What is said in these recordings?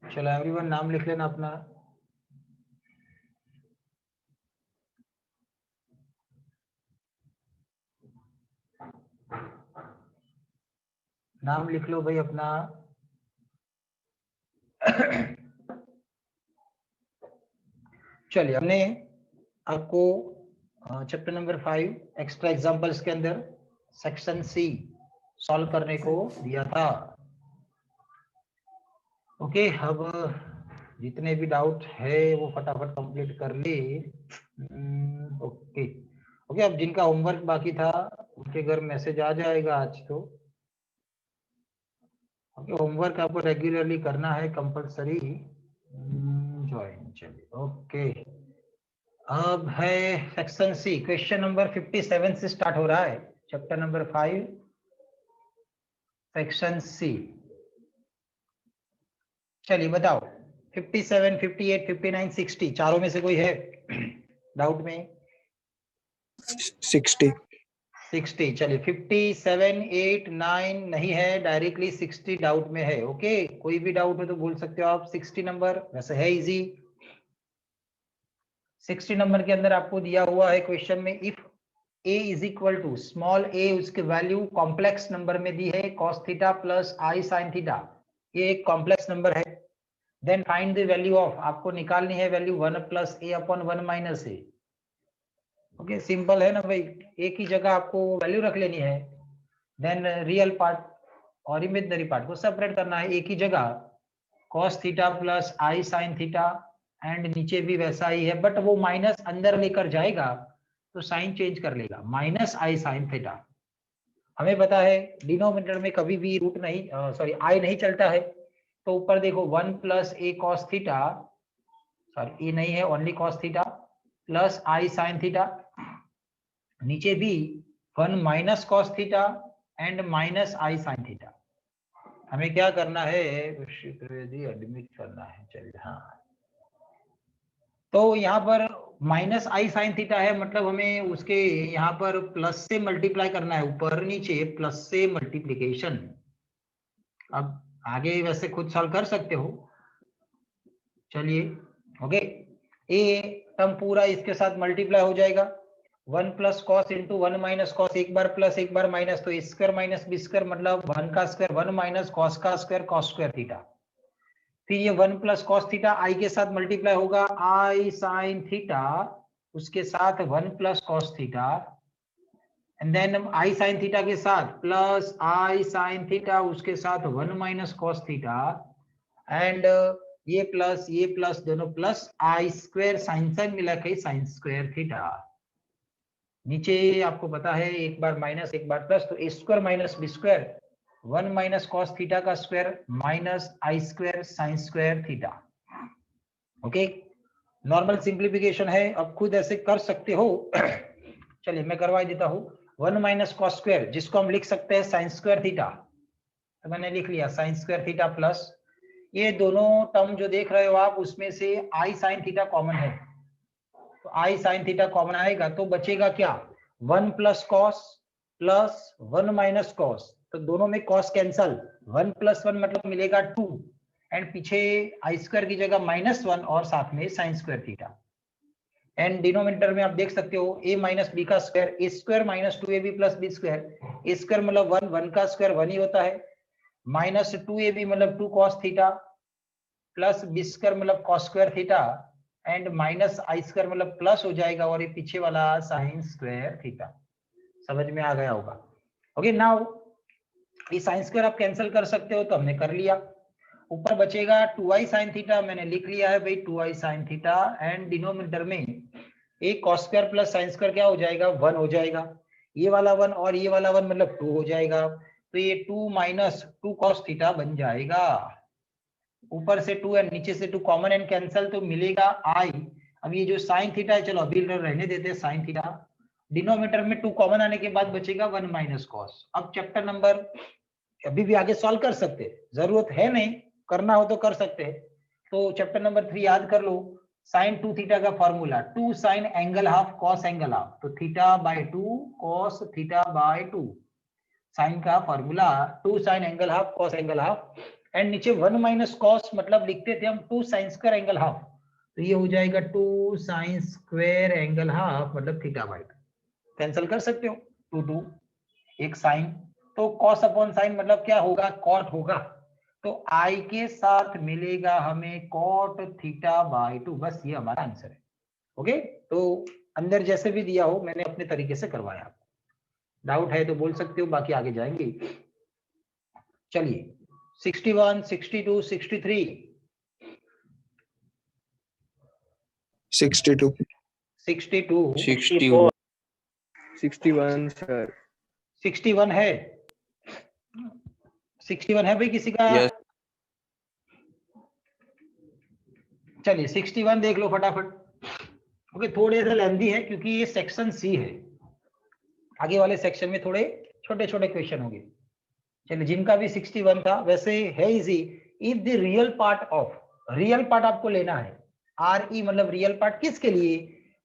चलो एवरीवन नाम लिख लेना अपना। नाम लिख लो भाई अपना। चलिए, हमने आपको चैप्टर नंबर 5 एक्स्ट्रा एग्जांपल्स के अंदर सेक्शन सी सॉल्व करने को दिया था। ओके, अब जितने भी डाउट है वो फटाफट कंप्लीट कर ले। ओके, अब जिनका होमवर्क बाकी था उनके घर मैसेज आ जाएगा आज तो। होमवर्क आपको रेगुलरली करना है, कंपलसरी ज्वाइन। चलिए ओके, अब है सेक्शन सी, क्वेश्चन नंबर 57 से स्टार्ट हो रहा है, चैप्टर नंबर 5 सेक्शन सी। चलिए बताओ, 57, 58, 59, 60 चारों में से कोई है डाउट में? 60। चलिए 57, 8, 9 नहीं है, डायरेक्टली 60 डाउट में है। ओके, कोई भी डाउट हो तो बोल सकते हो आप। 60 नंबर वैसे है इजी। 60 नंबर के अंदर आपको दिया हुआ है क्वेश्चन में, if a is equal to small a, उसके वैल्यू कॉम्प्लेक्स नंबर में दी है cos theta plus i sin theta, ये एक कॉम्प्लेक्स नंबर है। Then find the value of, आपको निकालनी है value 1 plus a upon 1 minus a। Okay, simple है ना भाई, एक ही जगह आपको वैल्यू रख लेनी है। देन रियल पार्ट और इमेजिनरी पार्ट को सेपरेट करना है एक ही जगह, cos theta plus i sin theta, and नीचे भी वैसा ही है, बट वो माइनस अंदर लेकर जाएगा तो साइन चेंज कर लेगा, माइनस i sin थीटा। हमें पता है डिनोमिनेटर में कभी भी रूट नहीं, सॉरी i नहीं चलता है, तो ऊपर देखो 1 plus a cos theta, sorry a नहीं है, only cos theta plus i sin theta, नीचे भी 1 minus cos theta and minus i sin theta. हमें क्या करना है, एडमिट करना है। चलिए हाँ, तो यहाँ पर माइनस आई साइन थीटा है, मतलब हमें उसके यहाँ पर प्लस से मल्टीप्लाई करना है, ऊपर नीचे प्लस से मल्टीप्लिकेशन। अब आगे वैसे खुद सॉल्व कर सकते हो। चलिए ओके, ए टर्म पूरा इसके साथ मल्टीप्लाई हो जाएगा, 1 plus cos into 1 minus cos, एक बार प्लस एक बार माइनस, तो स्क्वायर माइनस बी स्क्वायर, मतलब 1 का स्क्वायर 1 माइनस कॉस का स्क्वायर कॉस स्क्वायर थीटा। फिर ये 1 प्लस कॉस थीटा आई के साथ मल्टीप्लाई होगा, आई साइन थीटा उसके साथ 1 plus cos theta, and then i sine theta के साथ प्लस आई साइन थीटा उसके साथ 1 माइनस कॉस थीटा, एंड ये प्लस दोनों plus i square sine sine मिला के साइन स्क्वायर थीटा। नीचे आपको पता है एक बार माइनस एक बार प्लस, तो A square minus B square, 1 minus cos theta का स्क्वायर माइनस आई square sine square theta. Okay, normal simplification है, अब खुद ऐसे कर सकते हो। चलिए मैं करवा देता हूँ, 1 माइनस कॉस स्क्वायर जिसको हम लिख सकते हैं साइन स्क्वायर थीटा, तो मैंने लिख लिया साइन स्क्वायर थीटा प्लस, ये दोनों टर्म जो देख रहे हो आप उसमें से आई साइन थीटा कॉमन है, तो आई साइन थीटा कॉमन आएगा तो बचेगा क्या, 1 plus cos plus 1 minus cos, तो दोनों में कॉस कैंसल, 1 प्लस 1 मतलब मिलेगा 2, एंड पीछे आई स्क्वायर की जगह -1 और साथ में sine square theta, and denominator में आप देख सकते हो a माइनस बी का square, A square minus 2ab plus B square, A square मतलब 1, 1 का स्क्वायर 1 ही होता है, माइनस 2ab मतलब 2 cos theta plus B square मतलब cos square theta, and minus I square मतलब प्लस हो जाएगा, और ये पीछे वाला साइन स्क्वायर थीटा। समझ में आ गया होगा। ओके, नाउ ये साइन स्क्वायर आप कैंसिल कर सकते हो, तो हमने कर लिया, ऊपर बचेगा 2i साइन थीटा, मैंने लिख लिया है भाई 2i sine theta, and denominator में एक cos square plus sine square क्या हो जाएगा, 1 हो जाएगा, ये वाला 1 और ये वाला 1 मतलब 2 हो जाएगा, तो ये 2 माइनस 2 cos थीटा बन जाएगा। ऊपर से 2 एंड नीचे से 2 कॉमन एंड कैंसल, तो मिलेगा i। अब ये जो साइन थीटा है, चलो अभी रहने देते हैं साइन थीटा। डिनोमिनेटर में 2 कॉमन आने के बाद बचेगा 1 माइनस कॉस। अब चैप्टर नंबर अभी भी आगे सॉल्व कर सकते हैं, जरूरत है नहीं, करना हो तो कर सकते हैं। तो चैप्टर नंबर 3 याद कर लो। साइन 2 थीटा का formula 2 sine angle half cos angle half, तो theta by 2 cos theta by 2। Sine का formula 2 sine angle half cos angle half, and नीचे 1 माइनस कॉस मतलब लिखते थे हम 2 साइन स्क्वायर एंगल हाफ, तो ये हो जाएगा 2 साइन स्क्वायर एंगल हाफ मतलब थीटा बाय 2। कैंसिल कर सकते हो, 2 2 एक साइन, तो कॉस अपॉन साइन मतलब क्या होगा, कॉट होगा। तो आई के साथ मिलेगा हमें कॉट थीटा बाय 2। बस ये हमारा आंसर है। ओके, तो अंदर जैसे भी दिया हो मैंने अपने तरीके से करवाया। डाउट है तो बोल सकते हो, बाकी आगे जाएंगे। चलिए 61, 62, 63, 62, 62, 61, 61 सर। 61 है, 61 है भाई किसी का? यस। चलिए 61 देख लो फटाफट। ओके, थोड़े से लेंथी है क्योंकि ये सेक्शन सी है, आगे वाले सेक्शन में थोड़े छोटे छोटे क्वेश्चन होंगे। चलिए जिनका भी 61 था वैसे है easy. If the real part of, real part आपको लेना है, आर ई मतलब रियल पार्ट किसके लिए,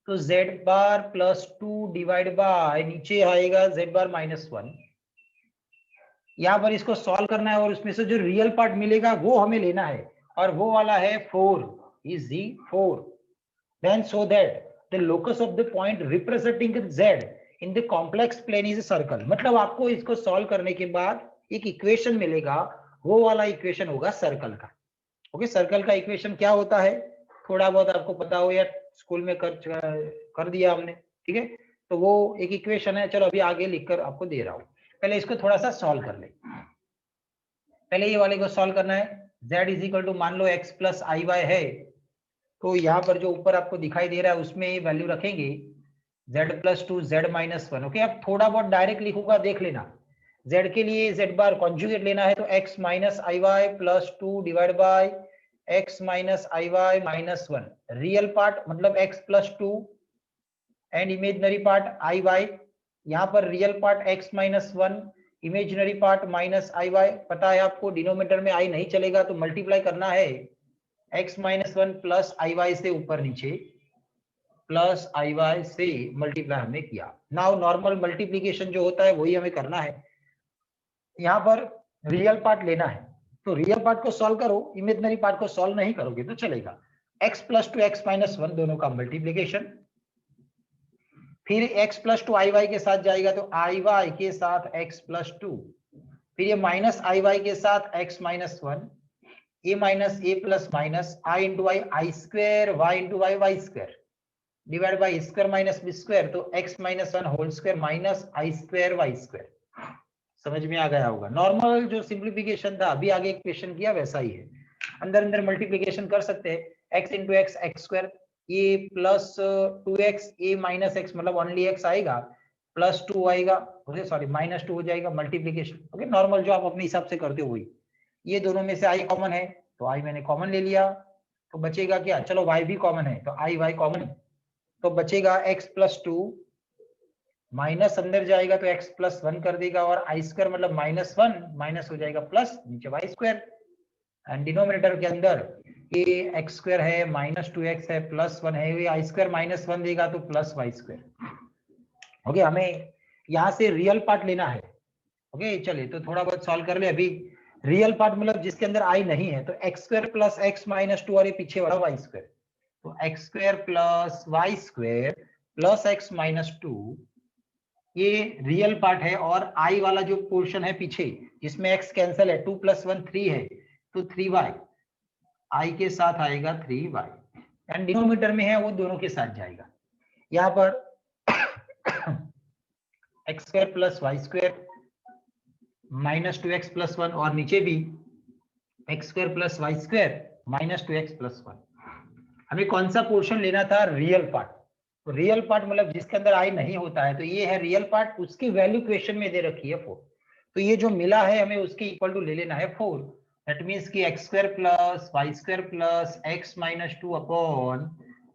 तो z बार प्लस 2 डिवाइड बाय नीचे आएगा z बार माइनस 1। यहाँ पर इसको सॉल्व करना है और उसमें से जो रियल पार्ट मिलेगा वो हमें लेना है, और वो वाला है 4 easy 4। Then so that the locus of the point representing z in the complex plane is circle. मतलब आपको इसको सॉल्व करने के बाद एक इक्वेशन मिलेगा, वो वाला इक्वेशन होगा सर्कल का। ओके, सर्कल का इक्वेशन क्या होता है, थोड़ा बहुत आपको पता हो या स्कूल में कर दिया हमने, ठीक है। तो वो एक इक्वेशन है, चलो अभी आगे लिखकर आपको दे रहा हूं, पहले इसको थोड़ा सा सॉल्व कर ले। पहले ये वाले को सॉल्व करना है। z इज इक्वल टू मान लो x प्लस आई वाई है, तो यहाँ पर जो ऊपर आपको दिखाई दे रहा है उसमें ये वैल्यू रखेंगे z plus 2 z minus 1। Okay, अब थोड़ा बहुत डायरेक्ट लिखूंगा, देख लेना। z के लिए z बार कॉन्जुगेट लेना है, तो x minus I Y plus 2 divide by x minus I Y minus 1। Real part मतलब x plus 2 and imaginary part I Y. यहाँ पर real part x minus 1, imaginary part minus I Y. पता है आपको denominator में आई नहीं चलेगा तो मल्टीप्लाई करना है, x minus 1 plus I Y से ऊपर नीचे प्लस आई वाई से मल्टीप्लाई हमने किया। नाउ नॉर्मल मल्टीप्लीकेशन जो होता है वही हमें करना है। यहाँ पर रियल पार्ट लेना है, तो रियल पार्ट को सॉल्व करो, इमेजिनरी पार्ट को सॉल्व नहीं करोगे तो चलेगा। x प्लस 2 x माइनस 1 दोनों का मल्टीप्लीकेशन, फिर x प्लस 2 आई वाई के साथ जाएगा तो आई वाई के साथ x प्लस 2, फिर ये माइनस आई वाई के साथ x minus 1, a minus a plus minus I into I, I square y into Y Y square divide by square minus B square, तो x minus 1 whole square minus आई square Y square. समझ में आ गया होगा। Normal जो simplification था अभी आगे question किया वैसा ही है, अंदर अंदर मल्टीप्लिकेशन कर सकते हैं। x into X X square, ये plus 2x a minus x मतलब ओनली x आएगा, प्लस 2 आएगा, ओके सॉरी माइनस 2 हो जाएगा मल्टीप्लिकेशन। ओके, नॉर्मल जो आप अपने हिसाब से करते हो वही। ये दोनों में से i कॉमन है तो i मैंने कॉमन ले लिया, तो बचेगा क्या, चलो y भी कॉमन है तो i y कॉमन, तो बचेगा x प्लस 2 माइनस अंदर जाएगा तो x प्लस 1 कर देगा, और आई स्क्वायर मतलब माइनस 1 माइनस हो जाएगा प्लस नीचे वाई स्क्वायर, एंड डिनोमिनेटर के अंदर ये एक्स स्क्वायर है माइनस 2x है प्लस 1 है, ये आई स्क्वायर माइनस 1 देगा तो प्लस वाई स्क्वायर। ओके, हमें यहाँ से रियल पार्ट लेना है। ओके, चलिए तो थोड़ा बहुत सॉल्व कर ले। अभी रियल पार्ट मतलब जिसके अंदर आई नहीं है, तो x square plus x minus 2 और ये पीछे वाला वाई स्क्वायर, तो x square plus y square plus x minus 2, ये रियल पार्ट है, और आई वाला जो पोर्शन है पीछे जिसमें x कैंसिल है, 2 प्लस 1 3 है तो 3y, आई के साथ आएगा 3y, एंड डिनोमिनेटर में है वो दोनों के साथ जाएगा। यहाँ पर x square plus y square minus 2x plus 1, और नीचे भी x square plus y square minus 2x plus 1। हमें कौन सा पोर्शन लेना था, रियल पार्ट। तो रियल पार्ट मतलब जिसके अंदर आई नहीं होता है, तो ये है रियल पार्ट, उसकी वैल्यू क्वेश्चन में दे रखी है 4। तो ये जो मिला है हमें उसके इक्वल टू ले लेना है 4। दैट मीन्स कि x square plus y square plus x minus 2 upon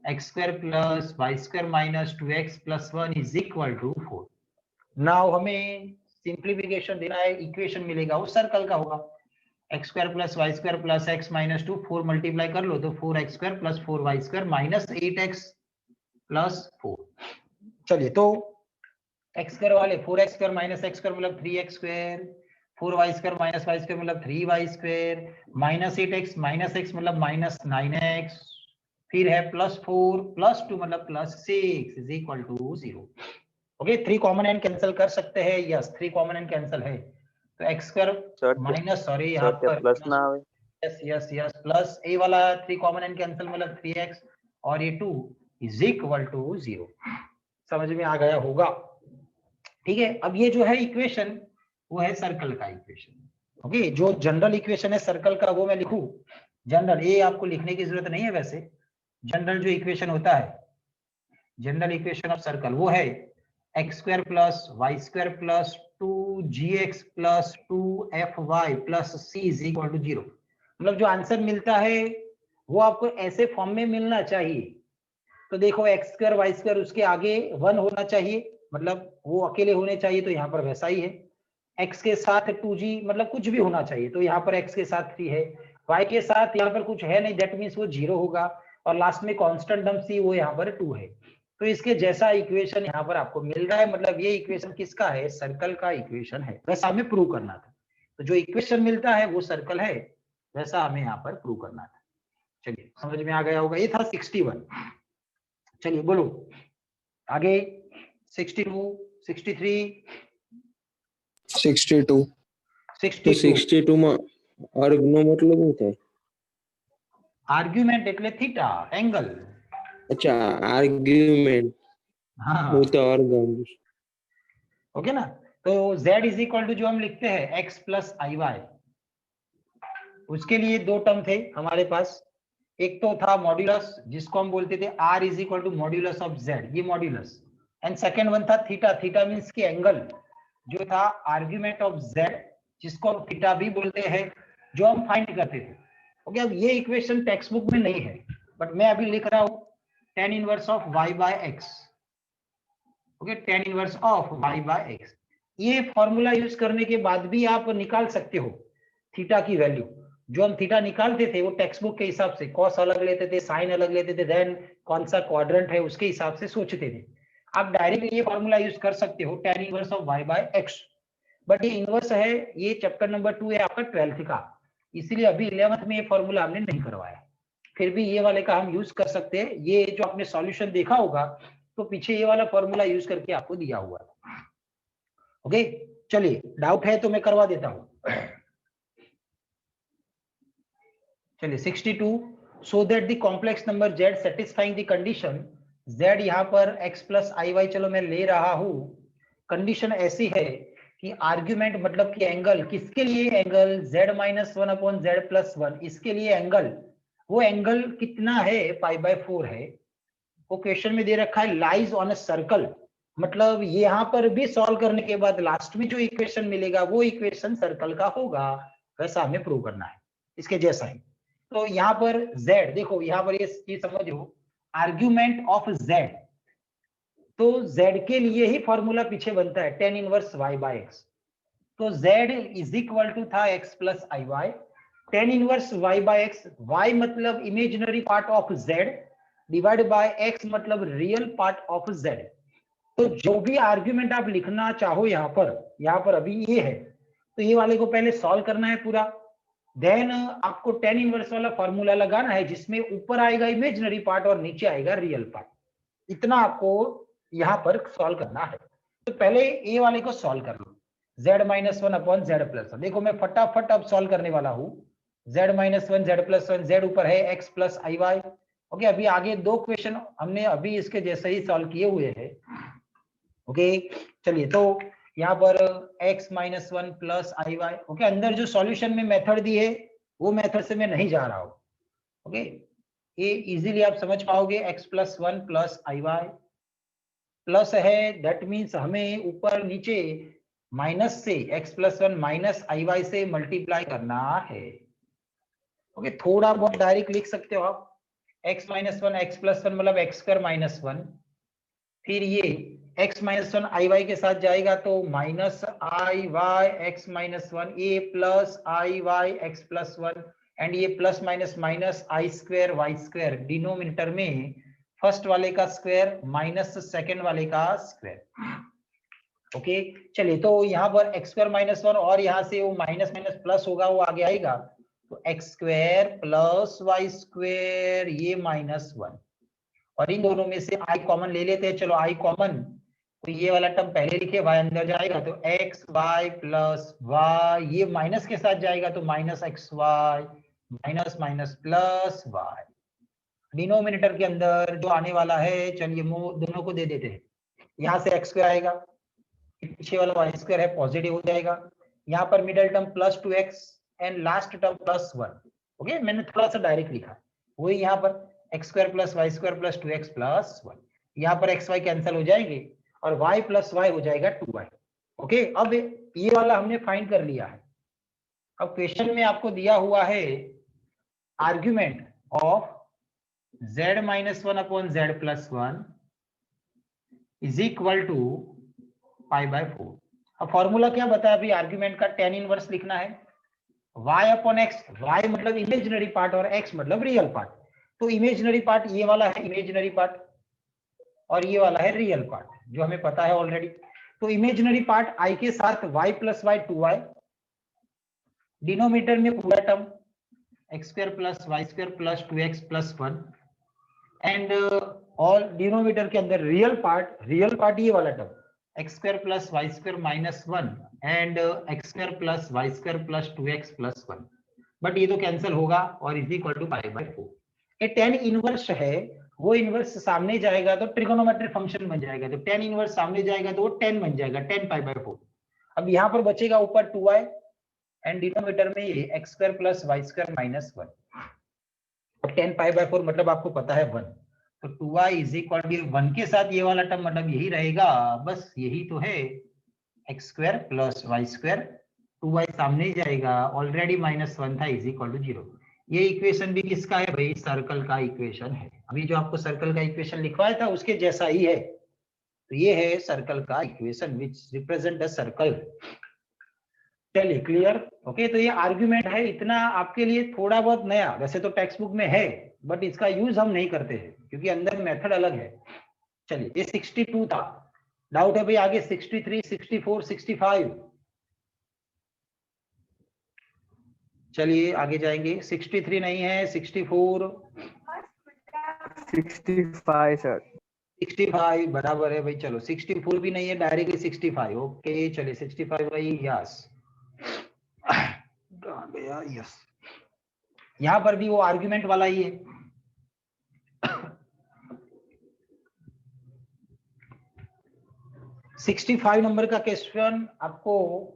x square plus y square minus 2x plus 1 is equal to 4। Now हमें सिंप्लीफिकेशन देना है, इक्वेशन मिलेगा वो सर्कल का होगा। X square plus y square plus x minus 2, 4 multiply कर लो तो 4x square plus 4y square minus 8x plus 4। चलिए तो एक्स स्क्वायर वाले 4x square minus x square मतलब 3x square, 4y square minus y square मतलब 3y square, minus 8x minus x मतलब minus 9x, फिर है प्लस 4 प्लस 2 मतलब plus 6 is equal to 0। Okay, 3 common and cancel कर सकते हैं, यस 3 कॉमन एंड कैंसिल है, तो एक्स स्क्वायर माइनस सॉरी यहाँ पर प्लस ना आवे। यस यस यस प्लस ए वाला 3 कॉमन एंड कैंसिल मतलब 3x और ये 2 इज इक्वल टू 0। समझ में आ गया होगा? ठीक है, अब ये जो है इक्वेशन वो है सर्कल का इक्वेशन। ओके, जो जनरल इक्वेशन है सर्कल का वो मैं लिखूं, जनरल ये आपको लिखने की जरूरत नहीं है वैसे। जनरल जो इक्वेशन होता है, जनरल इक्वेशन ऑफ सर्कल वो है x square plus y square plus 2gx plus 2fy plus c is equal to 0। मतलब जो आंसर मिलता है वो आपको ऐसे फॉर्म में मिलना चाहिए। तो देखो एक्स स्क्वायर वाई स्क्वायर उसके आगे 1 होना चाहिए, मतलब वो अकेले होने चाहिए, तो यहाँ पर वैसा ही है। x के साथ 2g मतलब कुछ भी होना चाहिए, तो यहाँ पर x के साथ 3 है, y के साथ यहाँ पर कुछ है नहीं, दैट मीन्स वो 0 होगा, और लास्ट में कांस्टेंट टर्म c वो यहाँ पर 2 है। तो इसके जैसा इक्वेशन यहाँ पर आपको मिल रहा है, मतलब ये इक्वेशन किसका है? सर्कल का इक्वेशन है। वैसा हमें प्रूव करना था, तो जो इक्वेशन मिलता है वो सर्कल है, वैसा हमें यहाँ पर प्रूव करना था। चलिए समझ में आ गया होगा, ये था 61। चलिए बोलो आगे 62, 63, 62 તો 62 માં આર્ગ નો મતલબ શું થાય? આર્ગ્યુમેન્ટ એટલે થીટા એંગલ। अच्छा आर्ग्यूमेंट, हाँ હું તો આર્ગ ओके ना। तो z इज इक्वल टू जो हम लिखते हैं x प्लस आई वाई, उसके लिए दो टर्म थे हमारे पास। एक तो था मॉड्यूलस जिसको हम बोलते थे r is equal to modulus of z, ये मॉड्यूलस, एंड सेकंड वन था थीटा, थीटा मींस की एंगल, जो था आर्ग्यूमेंट ऑफ z जिसको हम थीटा भी बोलते हैं, जो हम फाइंड करते थे। ओके, अब ये इक्वेशन टेक्स्ट बुक में नहीं है, बट मैं अभी लिख रहा हूं tan inverse of y by x। Okay, tan inverse of y by x, ये फॉर्मूला यूज करने के बाद भी आप निकाल सकते हो थीटा की वैल्यू। जो हम थीटा निकालते थे वो टेक्स्ट बुक के हिसाब से कॉस अलग लेते थे, साइन अलग लेते थे, देन कौन सा क्वाड्रेंट है उसके हिसाब से सोचते थे। आप डायरेक्ट ये फॉर्मूला यूज कर सकते हो tan inverse of y by x, but ये इनवर्स है, ये चैप्टर नंबर 2 है आपका 12th का, इसलिए अभी 11th में ये फॉर्मूला हमने नहीं करवाया। फिर भी ये वाले का हम यूज कर सकते हैं, ये जो आपने सॉल्यूशन देखा होगा तो पीछे ये वाला फॉर्मूला यूज करके आपको दिया हुआ है। ओके, चलिए डाउट है तो मैं करवा देता हूं। चलिए 62, सो that the complex number z satisfying the condition z, यहाँ पर x प्लस आई वाई चलो मैं ले रहा हूं, कंडीशन ऐसी है कि आर्ग्यूमेंट मतलब कि एंगल, किसके लिए angle z minus 1 upon z plus 1, इसके लिए एंगल, वो एंगल कितना है π/4 है, वो क्वेश्चन में दे रखा है लाइज ऑन अ सर्कल। मतलब यहाँ पर भी सॉल्व करने के बाद लास्ट में जो इक्वेशन मिलेगा वो इक्वेशन सर्कल का होगा, वैसा हमें प्रूव करना है, इसके जैसा ही। तो यहाँ पर z देखो, यहाँ पर ये चीज समझो, आर्ग्यूमेंट ऑफ z, तो z के लिए ही फॉर्मूला पीछे बनता है tan inverse y by x। तो z इज इक्वल टू था x plus I Y, tan inverse y by x, y मतलब imaginary part of z divide by x मतलब रियल पार्ट ऑफ z। तो जो भी आर्ग्यूमेंट आप लिखना चाहो यहाँ पर अभी ये है, तो ये वाले को पहले सॉल्व करना है पूरा, देन आपको tan इनवर्स वाला फॉर्मूला लगाना है जिसमें ऊपर आएगा इमेजिनरी पार्ट और नीचे आएगा रियल पार्ट, इतना आपको यहाँ पर सॉल्व करना है। तो पहले ए वाले को सॉल्व कर लो, z minus 1 upon z plus 1, देखो मैं फटाफट अब सॉल्व करने वाला हूँ। z minus 1 z plus 1, z ऊपर है x plus I Y. Okay, अभी आगे दो क्वेश्चन हमने अभी इसके जैसे ही सॉल्व किए हुए हैं। ओके, चलिए तो यहाँ पर x minus 1 plus I Y. Okay, अंदर जो सॉल्यूशन में मेथड दी है वो मेथड से मैं नहीं जा रहा हूँ। ओके, ये इजीली आप समझ पाओगे, x plus 1 plus I Y plus है, दैट मीन्स हमें ऊपर नीचे माइनस से x+1 माइनस IY से मल्टीप्लाई करना है। ओके, थोड़ा बहुत डायरेक्ट लिख सकते हो आप, x-1 x+1 मतलब x²-1, फिर ये x-1 IY के साथ जाएगा तो minus IY x-1 a plus IY x+1 and ये plus minus minus I²y², denominator में फर्स्ट वाले का स्क्वायर माइनस सेकेंड वाले का स्क्वायर। ओके, चलिए तो यहाँ पर x²-1 और यहाँ से वो माइनस माइनस प्लस होगा, वो आगे आएगा तो x² + y², ये -1, और इन दोनों में से i कॉमन ले लेते हैं। चलो i कॉमन, तो ये वाला टर्म पहले लिखे, y अंदर जाएगा तो xy + y, ये माइनस के साथ जाएगा तो -xy minus minus plus y, denominator के अंदर जो आने वाला है, चलिए दोनों को दे देते हैं। यहाँ से x² आएगा, पीछे वाला y² है पॉजिटिव हो जाएगा, यहाँ पर middle term +2x and last term +1। Okay, मैंने थोड़ा सा डायरेक्ट लिखा, वही यहाँ पर x² + y² + 2x + 1, यहाँ पर xy कैंसिल हो जाएंगे और y + y हो जाएगा 2y। ओके, अब ये वाला हमने फाइंड कर लिया है। अब क्वेश्चन में आपको दिया हुआ है argument of z-1/z+1 is equal to π/4। अब फॉर्मूला क्या बताया अभी आर्ग्यूमेंट का, tan इनवर्स लिखना है, y/x, y मतलब इमेजिनरी पार्ट और x मतलब रियल पार्ट। तो इमेजिनरी पार्ट ये वाला है, इमेजिनरी पार्ट, और ये वाला है रियल पार्ट, जो हमें पता है ऑलरेडी। तो इमेजिनरी पार्ट i के साथ y + y 2y, डिनोमिनेटर में पूरा term x² + y² + 2x + 1, and all denominator के अंदर रियल पार्ट ये वाला term x² + y² -1 and x² + y² + 2x + 1, but ये तो कैंसिल होगा और इज इक्वल टू π/4। ये tan इनवर्स है, वो इनवर्स सामने जाएगा तो ट्रिगोनोमेट्रिक फंक्शन बन जाएगा, तो tan इनवर्स सामने जाएगा तो वो 10 बन जाएगा, 10 π/4। अब यहाँ पर बचेगा ऊपर 2y एंड डिनोमिनेटर में ये x² + y² -1, 10 π/4 मतलब आपको पता है 1, तो 2y = 1 के साथ ये वाला टर्म मतलब यही रहेगा, बस यही तो है, x² + y², 2y सामने ही जाएगा, ऑलरेडी -1 था, इज इक्वल टू 0। ये इक्वेशन भी किसका है भाई, सर्कल का इक्वेशन है। अभी जो आपको सर्कल का इक्वेशन लिखवाया था उसके जैसा ही है, तो ये है सर्कल का equation which represent the circle. चलिए क्लियर। ओके, तो ये आर्ग्यूमेंट है, इतना आपके लिए थोड़ा बहुत नया, वैसे तो टेक्स्ट बुक में है बट इसका यूज हम नहीं करते हैं क्योंकि अंदर मेथड अलग है। चलिए, ये 62 था, डाउट है भाई आगे 63, 64, 65। चलिए आगे जाएंगे, 63 नहीं है, 64, 65 सर। 65 बराबर है भाई। चलो 64 भी नहीं है, डायरेक्टली 65। ओके चलिए 65 भाई, यस गया, यस, यहां पर भी वो आर्ग्यूमेंट वाला ही है। $65 नंबर का क्वेश्चन आपको,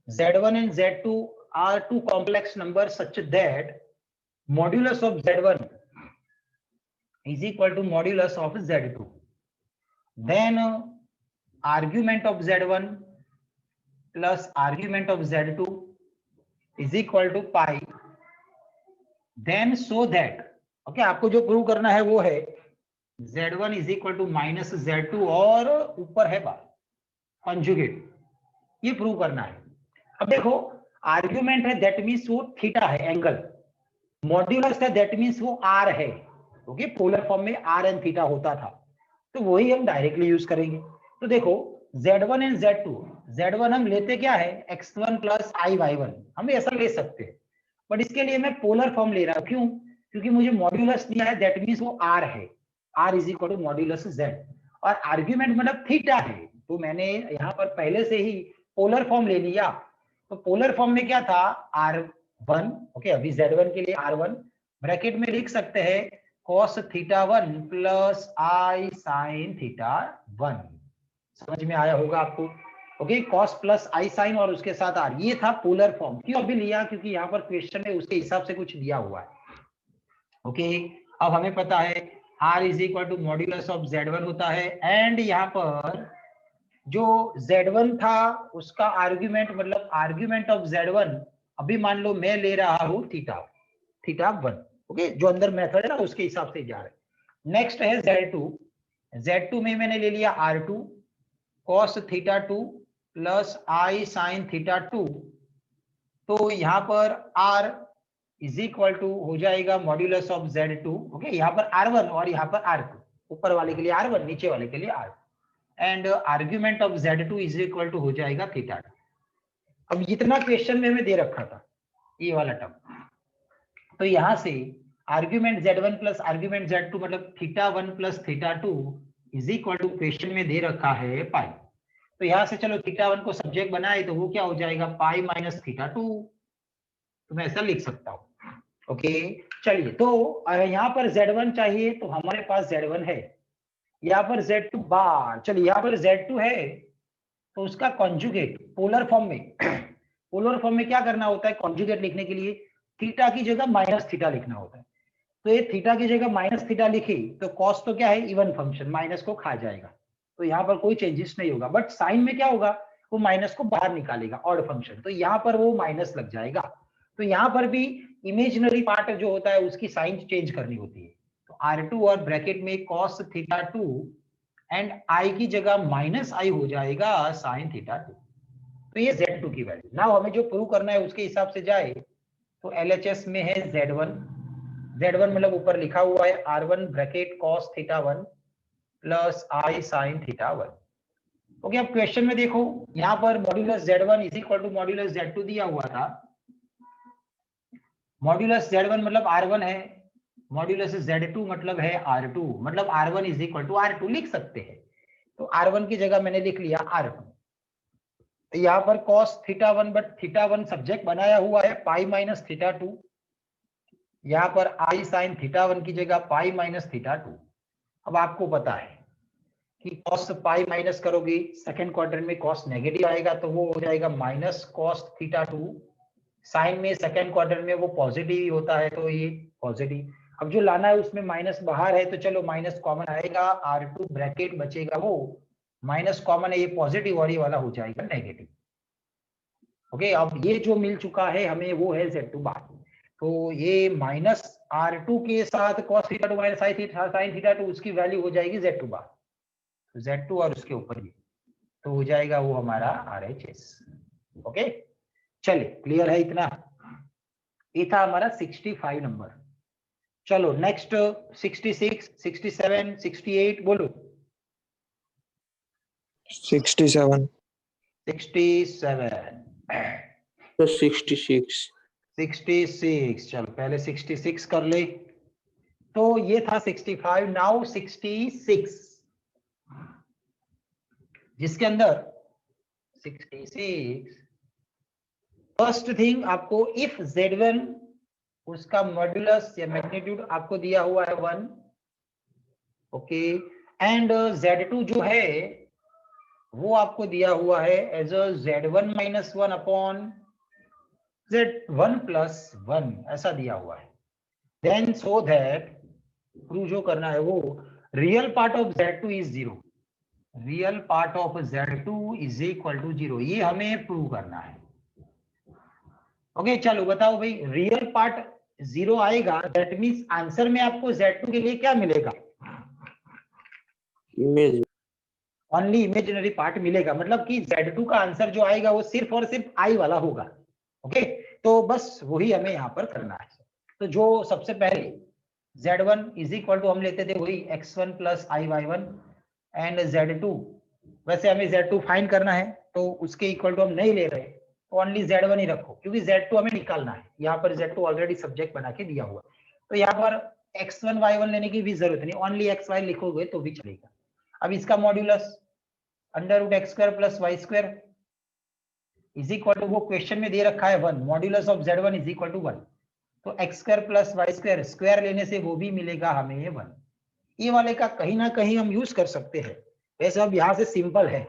Z1 and Z2 are two complex numbers such that modulus of Z1 is equal to modulus of Z2. Then argument of Z1 plus argument of Z2 is equal to pi. Then so that, okay, आपको जो prove करना है वो है Z1 is equal to -Z2 और ऊपर है बार conjugate, ये प्रूव करना है। अब देखो आर्ग्यूमेंट है, दैट मींस वो थीटा है एंगल, मॉड्यूलस है दैट मींस वो आर है। ओके, पोलर फॉर्म में आर एंड थीटा होता था, तो वही हम डायरेक्टली यूज करेंगे। तो देखो Z1 एंड Z2, Z1 हम लेते क्या है, x1 + i/y1, हम ऐसा ले सकते हैं, बट इसके लिए मैं पोलर फॉर्म ले रहा हूं, क्यों, क्योंकि मुझे मॉड्यूलस दिया है, दैट मींस वो आर है, r is equal to modulus z, और आर्ग्यूमेंट मतलब थीटा है, तो मैंने यहाँ पर पहले से ही पोलर फॉर्म ले लिया। तो पोलर फॉर्म में क्या था, r1, ओके, अभी Z1 के लिए r1 ब्रैकेट में लिख सकते हैं cos θ1 + i sin θ1, समझ में आया होगा आपको। ओके, cos + i sin और उसके साथ r, ये था पोलर फॉर्म। क्यों अभी लिया, क्योंकि यहाँ पर क्वेश्चन में उसके हिसाब से कुछ दिया हुआ है। ओके, अब हमें पता है r = मॉड्यूलस ऑफ Z1 होता है, एंड यहाँ पर जो Z1 था उसका आर्ग्यूमेंट मतलब आर्ग्यूमेंट ऑफ Z1 अभी मान लो मैं ले रहा हूं थीटा 1, ओके, जो अंदर मेथड है ना उसके हिसाब से जा रहे हैं। नेक्स्ट है Z2 में मैंने ले लिया R2 cos theta 2 plus I sin theta 2। तो यहाँ पर R इज इक्वल टू हो जाएगा मॉड्यूलस ऑफ Z2, ओके, यहाँ पर R1 और यहाँ पर R2, ऊपर वाले के लिए R1 नीचे वाले के लिए R, and argument of Z2 is equal to हो जाएगा थीटा। अब जितना क्वेश्चन में हमें दे रखा था ये वाला टर्म, तो यहां से argument Z1 plus argument Z2 मतलब theta 1 plus theta 2 is equal to question में दे रखा है पाई। तो यहां से चलो थीटा 1 को सब्जेक्ट बनाए तो वो क्या हो जाएगा पाई माइनस थीटा 2, तो मैं ऐसा लिख सकता हूं, ओके। चलिए, तो यहाँ पर Z1 चाहिए तो हमारे पास Z1 है, यहाँ पर Z2 बार, चलिए यहाँ पर Z2 है तो उसका कॉन्जुगेट पोलर फॉर्म में पोलर फॉर्म में क्या करना होता है कॉन्जुगेट लिखने के लिए, थीटा की जगह माइनस थीटा लिखना होता है। तो ये थीटा की जगह माइनस थीटा लिखी तो कॉस तो क्या है इवन फंक्शन, माइनस को खा जाएगा, तो यहाँ पर कोई चेंजेस नहीं होगा। बट साइन में क्या होगा, वो माइनस को बाहर निकालेगा ऑड फंक्शन, तो यहाँ पर वो माइनस लग जाएगा। तो यहाँ पर भी इमेजिनरी पार्ट जो होता है उसकी साइन चेंज करनी होती है। तो R2 और ब्रैकेट में cos थीटा 2 एंड I की जगह माइनस I हो जाएगा sin थीटा 2। तो ये Z2 की वैल्यू। नाउ हमें जो प्रूव करना है उसके हिसाब से जाए तो LHS में है Z1 मतलब ऊपर लिखा हुआ है R1 bracket cos theta 1 plus I sin theta 1। Okay, अब क्वेश्चन में देखो यहाँ पर modulus Z1 is equal to modulus Z2 दिया हुआ था। मॉड्यूलस Z1 मतलब R1 है, मॉड्यूलस Z2 मतलब है R2, मतलब R1 is equal to R2 लिख सकते हैं। तो R1 की जगह मैंने लिख लिया R2। तो यहाँ पर cos theta 1 but theta 1 subject बनाया हुआ है पाई माइनस थीटा 2, यहाँ पर I sin थीटा 1 की जगह पाई माइनस थीटा 2। अब आपको पता है कि cos पाई माइनस करोगे सेकंड क्वाड्रेंट में cos नेगेटिव आएगा तो वो हो जाएगा माइनस cos थीटा 2। साइन में सेकंड क्वाड्रेंट में वो पॉजिटिव ही होता है तो ये पॉजिटिव। अब जो लाना है उसमें माइनस बाहर है तो चलो माइनस कॉमन आएगा, R2 ब्रैकेट बचेगा वो माइनस कॉमन है, ये पॉजिटिव और ये वाला हो जाएगा नेगेटिव। ओके, अब ये जो मिल चुका है हमें वो है Z2 बार। तो ये माइनस R2 के साथ cos theta 2 minus sin theta 2 उसकी वैल्यू हो जाएगी Z2 बार। तो Z2 और उसके ऊपर ये तो हो जाएगा वो हमारा RHS। ओके, चलिए क्लियर है इतना। ये था हमारा 65 नंबर। चलो नेक्स्ट 66, 67, 68 बोलो। 67 67 तो 66 66, चलो पहले 66 कर ले। तो ये था 65, नाउ 66 जिसके अंदर 66 फर्स्ट थिंग आपको इफ Z1 उसका मॉड्यूलस या मैग्नीट्यूड आपको दिया हुआ है 1, ओके, एंड Z2 जो है वो आपको दिया हुआ है as a Z1 minus 1 upon Z1 plus 1 ऐसा दिया हुआ है। देन सो दैट प्रूव जो करना है वो real part of Z2 is 0, real part of Z2 is equal to 0, ये हमें प्रूव करना है। ओके, चलो बताओ भाई, रियल पार्ट 0 आएगा दैट मींस आंसर में आपको Z2 के लिए क्या मिलेगा, इमेज ओनली इमेजिनरी पार्ट मिलेगा, मतलब कि Z2 का आंसर जो आएगा वो सिर्फ और सिर्फ I वाला होगा। ओके, तो बस वही हमें यहाँ पर करना है। तो जो सबसे पहले Z1 इज इक्वल टू हम लेते थे वही x1 plus I/y1 and Z2, वैसे हमें Z2 फाइंड करना है तो उसके इक्वल टू हम नहीं ले रहे, तो ओनली Z1 ही रखो क्योंकि Z2 हमें निकालना है। यहाँ पर Z2 ऑलरेडी सब्जेक्ट बना के दिया हुआ, तो यहाँ पर x1 y1 लेने की भी जरूरत नहीं, ओनली xy लिखोगे तो भी चलेगा। अब इसका modulus under root x square plus y square is equal to वो क्वेश्चन में दे रखा है 1, modulus of Z1 is equal to 1, तो x square plus y square square लेने से वो भी मिलेगा हमें 1। ये वाले का कहीं ना कहीं हम यूज कर सकते हैं, वैसे अब यहाँ से सिंपल है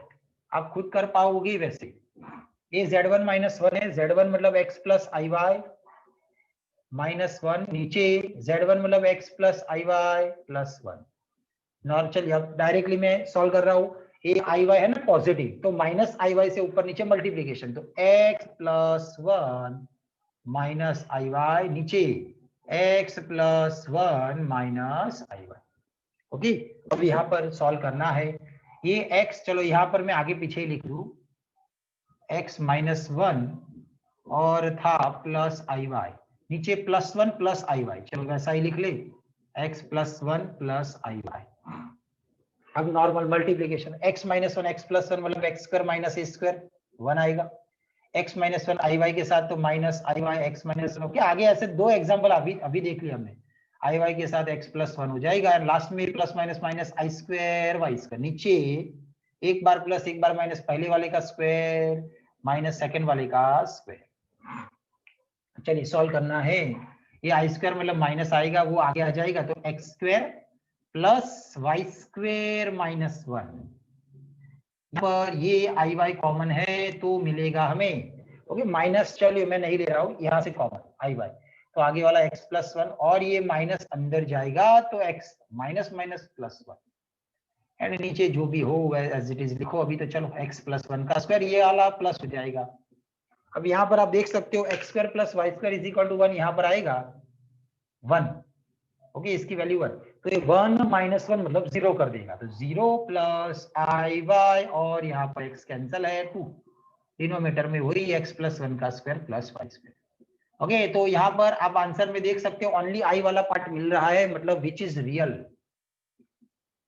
आप खुद कर पाओगे वैसे। ये Z1 माइनस 1 है, Z1 मतलब x plus I Y minus 1, नीचे Z1 मतलब x plus I Y plus 1। Normal, चलिए अब डायरेक्टली मैं सॉल्व कर रहा हूँ। ये आई वाई है ना पॉजिटिव, तो माइनस आई वाई से ऊपर नीचे मल्टीप्लीकेशन, तो x plus 1 minus I Y, नीचे x plus 1 minus I Y. Okay, अब यहाँ पर सॉल्व करना है। ये x, चलो यहाँ पर मैं आगे पीछे ही लिख लूं, x माइनस 1 और था प्लस आई वाई, नीचे प्लस 1 प्लस आई वाई, चलो वैसा ही लिख ले, x plus 1 plus I Y. अब normal multiplication, x minus 1 x plus 1 मतलब एक्स स्क्वायर माइनस ए स्क्वायर 1 आएगा, x माइनस 1 आई वाई के साथ तो minus I Y x minus 1। Okay, आगे ऐसे दो एग्जांपल अभी देख लिया हमने, आई वाई के साथ x प्लस 1 हो जाएगा, और लास्ट में प्लस माइनस माइनस आई स्क्वायर वाई स्क्वायर, नीचे एक बार प्लस एक बार माइनस, पहले वाले का स्क्वायर माइनस सेकंड वाले का स्क्वायर। चलिए सॉल्व करना है। ये आई स्क्वायर मतलब माइनस आएगा, वो आगे आ जाएगा, तो x square plus y square minus 1, पर ये आई वाई कॉमन है तो मिलेगा हमें, ओके माइनस, चलिए मैं नहीं ले रहा हूँ यहाँ से कॉमन आई वाई, तो आगे वाला x प्लस 1 और ये माइनस अंदर जाएगा, तो x minus minus plus 1, and नीचे जो भी हो एज इट इज लिखो अभी, तो चलो x प्लस 1 का स्क्वायर ये वाला प्लस हो जाएगा। अब यहाँ पर आप देख सकते हो x square plus y square is equal to 1, यहाँ पर आएगा 1, ओके इसकी वैल्यू 1, तो ये 1 माइनस 1 मतलब 0 कर देगा, तो 0 प्लस आई वाई, और यहाँ पर x कैंसिल है 2, डिनोमिनेटर में वही x प्लस 1 का square plus y square. Okay, तो यहाँ पर आप आंसर में देख सकते हो ओनली आई वाला पार्ट मिल रहा है, मतलब which is real,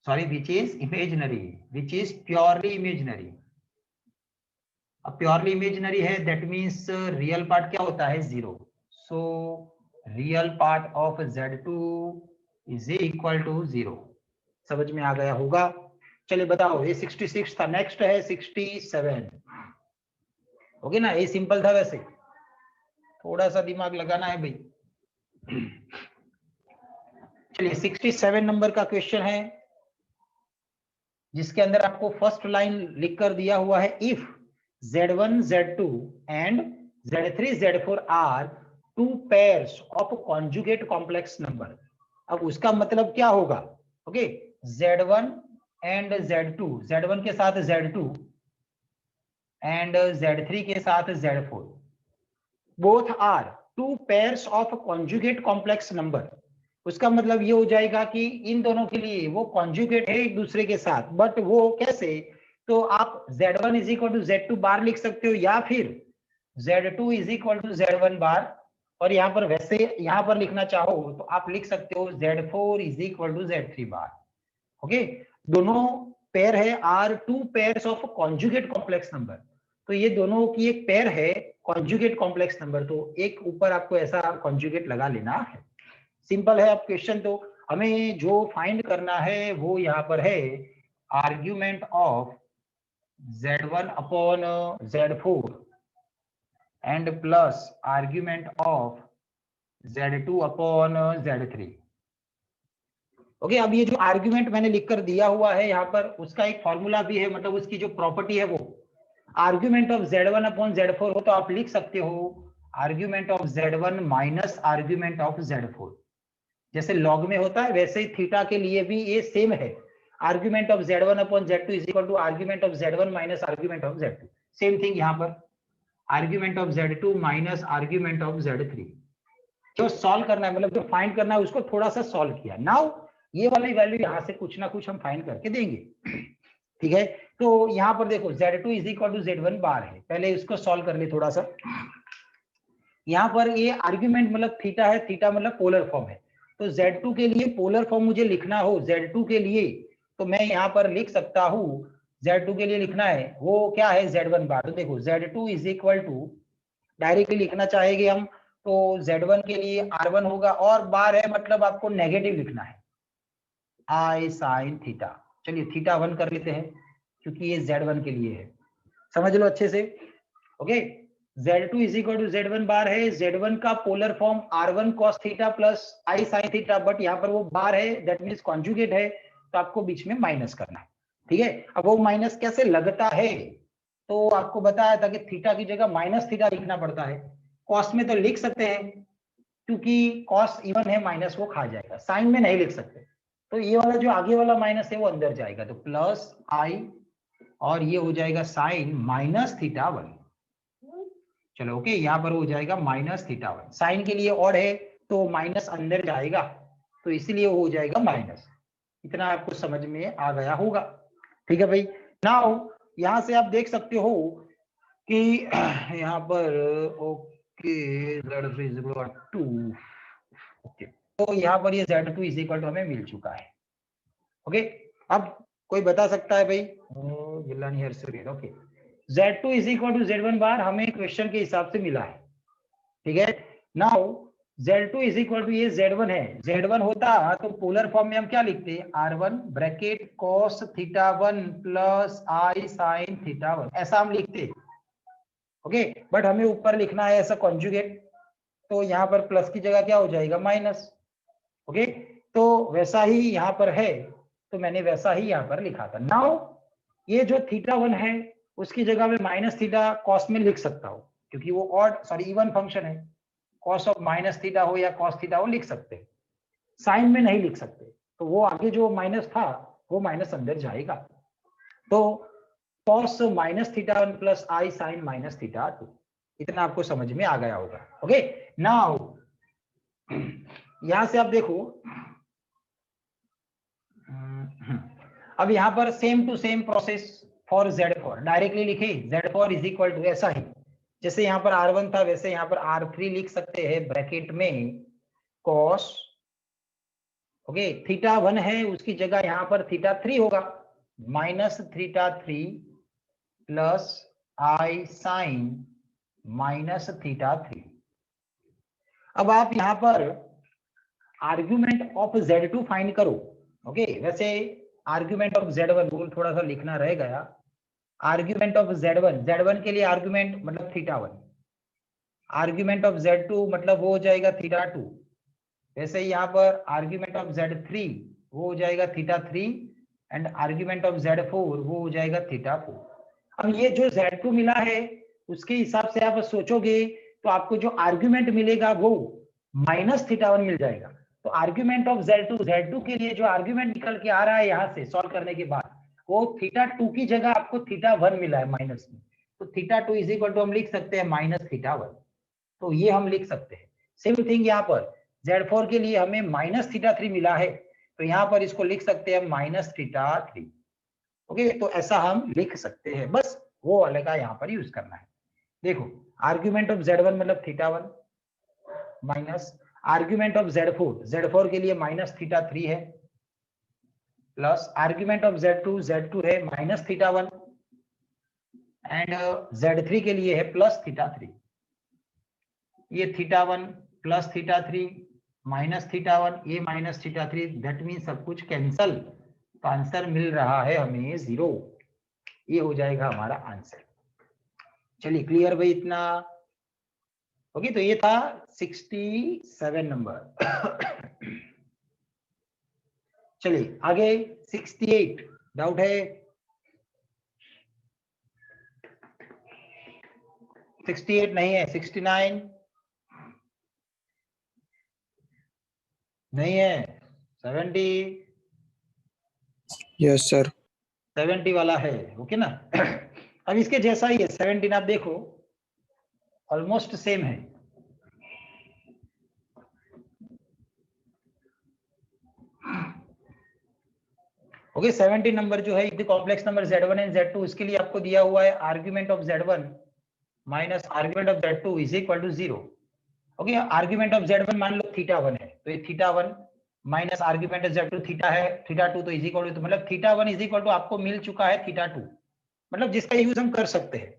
sorry which is imaginary, which is purely imaginary. अब प्योरली इमेजिनरी है, दैट मीन्स रियल पार्ट क्या होता है 0, so real part of Z2 is equal to 0। समझ में आ गया होगा। चलिए बताओ, ये 66 था, नेक्स्ट है 67। ओके ना, ये सिंपल था, वैसे थोड़ा सा दिमाग लगाना है भाई। चलिए 67 नंबर का क्वेश्चन है, जिसके अंदर आपको फर्स्ट लाइन लिख कर दिया हुआ है, if Z1 Z2 and Z3 Z4 are two pairs of conjugate complex number। अब उसका मतलब क्या होगा, okay Z1 and Z2, Z1 के साथ Z2 and Z3 के साथ Z4, both are two pairs of conjugate complex number। उसका मतलब ये हो जाएगा कि इन दोनों के लिए वो कॉन्जुगेट है एक दूसरे के साथ, बट वो कैसे, तो आप Z1 is equal to Z2 बार लिख सकते हो, या फिर Z2 is equal to Z1 बार, और यहाँ पर वैसे यहाँ पर लिखना चाहो तो आप लिख सकते हो Z4 is equal to Z3 bar. Okay, दोनों पेयर है, are two pairs of conjugate complex number, तो ये दोनों की एक पेयर है कॉन्जुगेट कॉम्प्लेक्स नंबर, तो एक ऊपर आपको ऐसा कॉन्जुगेट लगा लेना है। सिंपल है। अब क्वेश्चन तो हमें जो फाइंड करना है वो यहाँ पर है, argument of Z1 upon Z4 and plus argument of Z2 upon Z3। Okay, अब ये जो आर्ग्यूमेंट मैंने लिखकर दिया हुआ है यहाँ पर, उसका एक फॉर्मूला भी है, मतलब उसकी जो प्रॉपर्टी है वो, argument of Z1 upon Z4 हो तो आप लिख सकते हो argument of Z1 minus argument of Z4, जैसे लॉग में होता है वैसे ही थीटा के लिए भी ये सेम है, argument of Z1 upon Z2 is equal to argument of Z1 minus argument of Z2, same thing यहाँ पर argument of Z2 minus argument of Z3। जो सॉल्व करना है, मतलब जो फाइंड करना है उसको थोड़ा सा सॉल्व किया, नाउ ये वाली वैल्यू यहाँ से कुछ ना कुछ हम फाइंड करके देंगे, ठीक है। तो यहाँ पर देखो Z2 is equal to Z1 bar है, पहले इसको सॉल्व कर ले थोड़ा सा। यहाँ पर ये आर्ग्यूमेंट मतलब थीटा है, थीटा मतलब पोलर फॉर्म है, तो Z2 के लिए पोलर फॉर्म मुझे लिखना हो Z2 के लिए, तो मैं यहाँ पर लिख सकता हूँ Z2 के लिए लिखना है वो क्या है Z1 बार, तो देखो Z2 is equal to, directly लिखना चाहेंगे हम तो Z1 के लिए R1 होगा, और बार है मतलब आपको नेगेटिव लिखना है I sin थीटा। चलिए थीटा 1 कर लेते हैं क्योंकि ये Z1 के लिए है, समझ लो अच्छे से। Okay, Z2 is equal to Z1 bar है, Z1 का polar form R1 cos theta plus I sin theta, but यहाँ पर वो बार है दैट मींस कॉन्जुगेट है, तो आपको बीच में माइनस करना है, ठीक है। अब वो माइनस कैसे लगता है, तो आपको बताया था कि थीटा की जगह माइनस थीटा लिखना पड़ता है, कॉस में तो लिख सकते हैं क्योंकि कॉस इवन है, माइनस वो खा जाएगा, साइन में नहीं लिख सकते, तो ये वाला जो आगे वाला माइनस है वो अंदर जाएगा, तो प्लस I और ये हो जाएगा साइन माइनस थीटा 1। चलो ओके, यहाँ पर हो जाएगा माइनस थीटा 1। साइन के लिए और है तो माइनस अंदर जाएगा, तो इसीलिए हो जाएगा माइनस। इतना आपको समझ में आ गया होगा, ठीक है भाई। नाउ यहाँ से आप देख सकते हो कि यहाँ पर ओके Z2, ओके, तो यहाँ पर ये Z2 इज इक्वल टू हमें मिल चुका है। ओके, अब कोई बता सकता है भाई? Gilani okay, Z2 is equal to Z1 bar हमें क्वेश्चन के हिसाब से मिला है, ठीक है। Now Z2 is equal to ये Z1 है, Z1 होता तो पोलर फॉर्म में हम क्या लिखते हैं, R1 bracket cos theta 1 plus I sin theta 1, ऐसा हम लिखते हैं। ओके, बट हमें ऊपर लिखना है ऐसा कॉन्जुगेट, तो यहाँ पर प्लस की जगह क्या हो जाएगा, माइनस। ओके, तो वैसा ही यहाँ पर है, तो मैंने वैसा ही यहाँ पर लिखा था। नाउ ये जो थीटा 1 है उसकी जगह में माइनस थीटा कॉस में लिख सकता हूँ, क्योंकि वो ऑड सॉरी इवन फंक्शन है, कॉस ऑफ माइनस थीटा हो या कॉस थीटा हो लिख सकते हैं, साइन में नहीं लिख सकते, तो वो आगे जो माइनस था वो माइनस अंदर जाएगा, तो cos minus theta 1 plus i sign minus theta 2। इतना आपको समझ में आ गया होगा। ओके, नाउ यहां से आप देखो, अब यहां पर same to same process for Z4 directly लिखे, Z4 इज इक्वल टू ऐसा ही जैसे यहाँ पर R1 था वैसे यहाँ पर R3 लिख सकते हैं ब्रैकेट में cos, ओके, थीटा 1 है उसकी जगह यहाँ पर थीटा 3 होगा, minus theta 3 plus i sign minus theta 3। अब आप यहाँ पर आर्ग्यूमेंट ऑफ Z2 फाइंड करो। ओके, वैसे आर्ग्यूमेंट ऑफ Z1 रूल थोड़ा सा लिखना रह गया। आर्ग्यूमेंट ऑफ Z1 के लिए आर्ग्यूमेंट मतलब थीटा 1, आर्ग्यूमेंट ऑफ Z2 मतलब वो हो जाएगा थीटा 2। वैसे ही यहाँ पर आर्ग्यूमेंट ऑफ Z3 वो हो जाएगा theta 3 and argument of Z4 वो हो जाएगा थीटा 4। अब ये जो Z2 मिला है उसके हिसाब से आप सोचोगे तो आपको जो आर्ग्यूमेंट मिलेगा वो माइनस थीटा 1 मिल जाएगा। तो आर्ग्यूमेंट ऑफ Z2 के लिए जो आर्ग्यूमेंट निकल के आ रहा है यहाँ से सॉल्व करने के बाद वो थीटा 2 की जगह आपको थीटा 1 मिला है माइनस में, तो थीटा 2 इज इक्वल टू हम लिख सकते हैं माइनस थीटा 1, तो ये हम लिख सकते हैं। सेम थिंग यहाँ पर Z4 के लिए हमें माइनस थीटा 3 मिला है, तो यहाँ पर इसको लिख सकते हैं माइनस थीटा 3। ओके, तो ऐसा हम लिख सकते हैं, बस वो वाले का यहाँ पर यूज करना है। देखो, आर्ग्यूमेंट ऑफ Z1 मतलब theta 1 minus argument of Z4 के लिए माइनस थीटा 3 है, प्लस आर्ग्यूमेंट ऑफ Z2 है माइनस थीटा 1 एंड Z3 के लिए है प्लस थीटा 3। ये theta 1 plus theta 3 minus theta 1, ये माइनस थीटा 3, दैट मीन सब कुछ कैंसल, तो आंसर मिल रहा है हमें 0। ये हो जाएगा हमारा आंसर। चलिए क्लियर भाई इतना? ओके, तो ये था 67 नंबर। चलिए आगे 68, डाउट है? 68 नहीं है, 69 नहीं है, 70? Yes sir. 70 वाला है, ओके ना? अब इसके जैसा ही है 17, आप देखो ऑलमोस्ट सेम है। ओके, 70 नंबर जो है इतने complex number Z1 and Z2 उसके लिए आपको दिया हुआ है argument of Z1 minus argument of Z2 is equal to 0। Okay, argument of Z1 मान लो थीटा 1 है, तो ये theta 1 minus argument of Z2 theta है थीटा 2, तो इज इक्वल टू, तो मतलब थीटा 1 इज इक्वल टू आपको मिल चुका है थीटा 2, मतलब जिसका यूज हम कर सकते हैं।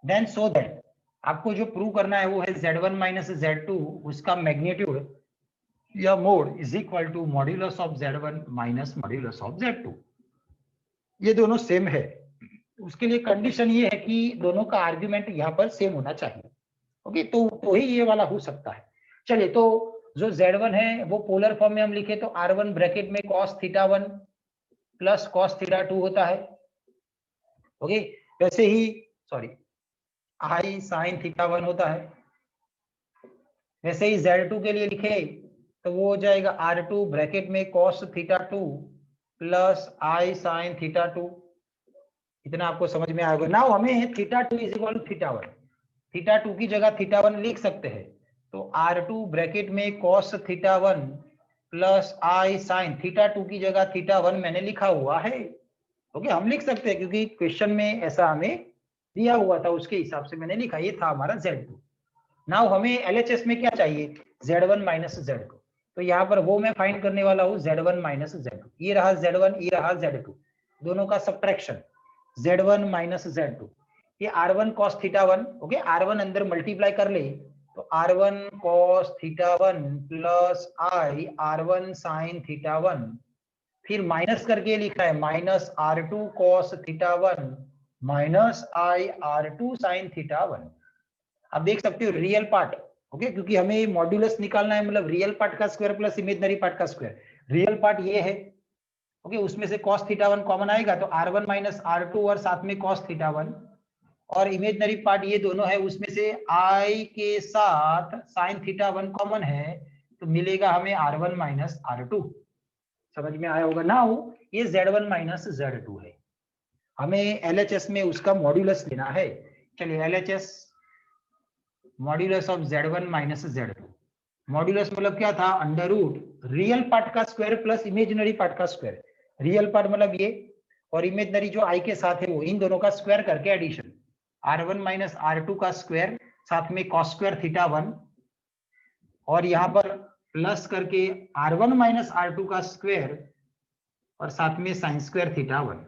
देन सो दैट आपको जो प्रूव करना है वो है Z1 माइनस Z2 उसका मैग्नीट्यूड या mod is equal to modulus of Z1 minus modulus of Z2। ये दोनों सेम है, उसके लिए कंडीशन ये है कि दोनों का आर्ग्यूमेंट यहाँ पर सेम होना चाहिए। ओके, तो ही ये वाला हो सकता है। चलिए, तो जो Z1 है वो पोलर फॉर्म में हम लिखे तो R1 ब्रैकेट में cos theta 1 plus cos theta 2 होता है। ओके, वैसे ही सॉरी I sin थीटा 1 होता है। वैसे ही Z2 के लिए लिखे तो वो हो जाएगा R2 ब्रैकेट में cos theta 2 plus I sin theta 2। इतना आपको समझ में आएगा। नाउ हमें θ2 इज इक्वल टू θ1, θ2 की जगह θ1 लिख सकते हैं, तो R2 ब्रैकेट में cos θ1 प्लस I sin θ2 की जगह θ1 मैंने लिखा हुआ है। ओके, हम लिख सकते हैं क्योंकि क्वेश्चन में ऐसा हमें दिया हुआ था, उसके हिसाब से मैंने लिखा, ये था हमारा Z2। नाउ हमें LHS में क्या चाहिए, Z1 माइनस Z2, तो यहाँ पर वो मैं फाइंड करने वाला हूँ Z1 माइनस Z2। ये रहा Z1, ये रहा Z2, दोनों का सब्ट्रैक्शन Z1 माइनस Z2, ये R1 cos θ1। ओके, R1 अंदर मल्टीप्लाई कर ले तो R1 cos θ1 plus I R1 sin θ1, फिर माइनस करके लिखा है minus R2 cos θ1 minus I R2 sin θ1। आप देख सकते हो रियल पार्ट, ओके, क्योंकि हमें मॉड्यूलस निकालना है, मतलब रियल पार्ट का स्क्वायर प्लस इमेजिनरी पार्ट का स्क्वायर। रियल पार्ट ये है, ओके, उसमें से cos θ1 कॉमन आएगा तो R1 माइनस R2 और साथ में cos θ1, और इमेजिनरी पार्ट ये दोनों है, उसमें से I के साथ sin θ1 कॉमन है, तो मिलेगा हमें R1 माइनस R2। समझ में आया होगा। नाउ ये Z1 माइनस Z2 है, हमें LHS में उसका मॉड्यूलस लेना है। चलिए LHS modulus of Z1 minus Z2, modulus मतलब क्या था, अंडर रूट रियल पार्ट का स्क्वायर प्लस इमेजिनरी पार्ट का स्क्वायर। रियल पार्ट मतलब ये, और इमेजिनरी जो I के साथ है वो, इन दोनों का स्क्वायर करके एडिशन, R1 माइनस R2 का स्क्वायर साथ में cos स्क्वायर θ1, और यहाँ पर प्लस करके R1 माइनस R2 का स्क्वायर और साथ में sin स्क्वायर θ1।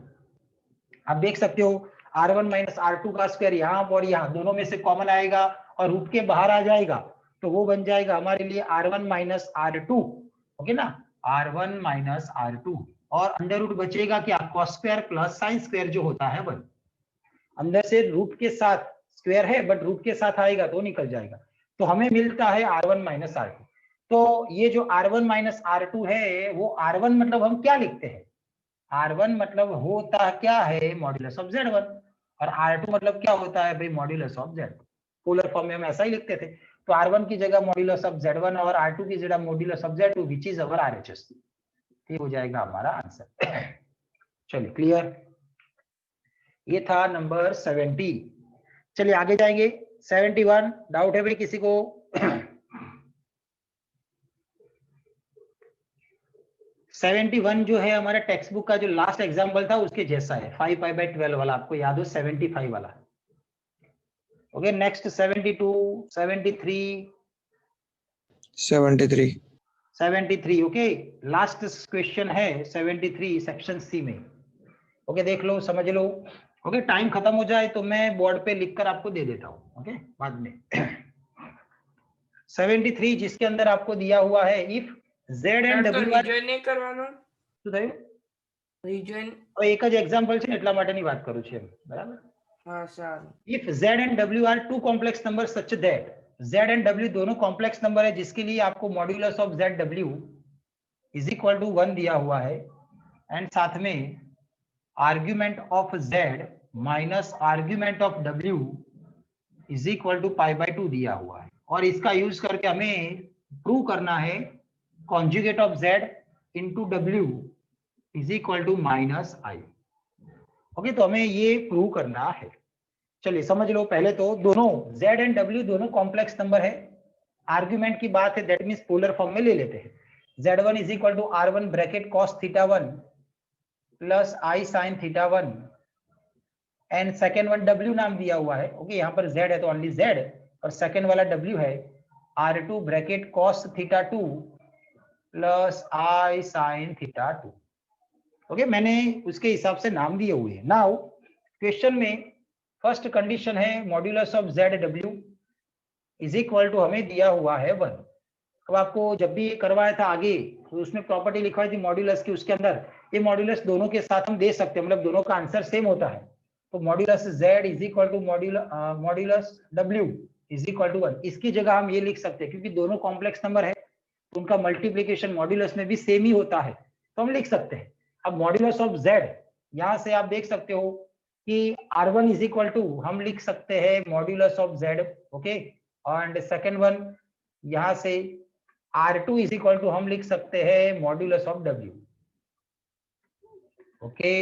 आप देख सकते हो R1 माइनस R2 का स्क्वायर यहाँ और यहाँ दोनों में से कॉमन आएगा और रूट के बाहर आ जाएगा, तो वो बन जाएगा हमारे लिए R1 माइनस R2। ओके ना, R1 माइनस R2, और अंडर रूट बचेगा क्या, cos square plus sin square जो होता है 1। अंदर से रूट के साथ स्क्वायर है बट रूट के साथ आएगा तो निकल जाएगा, तो हमें मिलता है R1 माइनस R2। तो ये जो R1 माइनस R2 है, वो R1 मतलब हम क्या लिखते हैं, R1 मतलब होता क्या है, मॉड्यूलस ऑफ Z1, और R2 मतलब क्या होता है भाई, modulus of Z2। Polar form में हम ऐसा ही लिखते थे, तो R1 की जगह मॉड्यूलस ऑफ Z1 और R2 की जगह modulus of Z2, which is our RHS। ये हो जाएगा हमारा आंसर। चलिए क्लियर, ये था नंबर 70। चलिए आगे जाएंगे 71। डाउट है भाई किसी को? 71 जो है हमारा टेक्स्ट बुक का जो लास्ट एग्जाम्पल था उसके जैसा है, 5π/12 वाला, आपको याद हो 75 वाला। Okay, next 72, 73, 73। Okay, last question है 73 सेक्शन सी में। ओके, देख लो, समझ लो। ओके, टाइम खत्म हो जाए तो मैं बोर्ड पे लिखकर आपको दे देता हूँ, ओके, बाद में। 73 जिसके अंदर आपको दिया हुआ है, इफ Z एंड W રિજોઇન નહીં કરવાનો, શું થયું? રિજોઇન એક જ એક્ઝામ્પલ છે ને એટલા માટેની વાત કરું છું, બરાબર? હા સારું, If Z and W are two complex numbers such that Z and W दोनों कॉम्प्लेक्स नंबर है जिसके लिए आपको modulus of ZW is equal to 1 दिया हुआ है, एंड साथ में argument of Z minus argument of W is equal to π/2 दिया हुआ है, और इसका यूज करके हमें प्रूव करना है conjugate of Z into W is equal to minus I। Okay, तो हमें ये प्रूव करना है। चलिए समझ लो, पहले तो दोनों Z एंड W दोनों कॉम्प्लेक्स नंबर है, आर्ग्यूमेंट की बात है, दैट मींस पोलर फॉर्म में ले लेते हैं। Z1 is equal to R1 bracket cos θ1 plus I sin θ1, and second one W नाम दिया हुआ है। ओके, यहाँ पर Z है तो ओनली Z, और सेकेंड वाला W है R2 bracket cos θ2 plus I sin θ2। Okay, मैंने उसके हिसाब से नाम दिए हुए हैं। नाउ क्वेश्चन में फर्स्ट कंडीशन है modulus of ZW is equal to, हमें दिया हुआ है 1। अब आपको जब भी करवाया था आगे तो उसमें प्रॉपर्टी लिखवाई थी मॉड्यूलस की, उसके अंदर ये मॉड्यूलस दोनों के साथ हम दे सकते हैं, मतलब दोनों का आंसर सेम होता है। तो modulus Z is equal to modulus W is equal to 1, इसकी जगह हम ये लिख सकते हैं क्योंकि दोनों कॉम्प्लेक्स नंबर है तो उनका मल्टीप्लीकेशन मॉड्यूलस में भी सेम ही होता है, तो हम लिख सकते हैं। अब मॉड्यूलस ऑफ Z, यहां से आप देख सकते हो कि R1 इज इक्वल टू, हम लिख सकते हैं modulus of Z। Okay, and second one यहां से R2 इज इक्वल टू हम लिख सकते हैं मॉड्यूलस ऑफ W। ओके,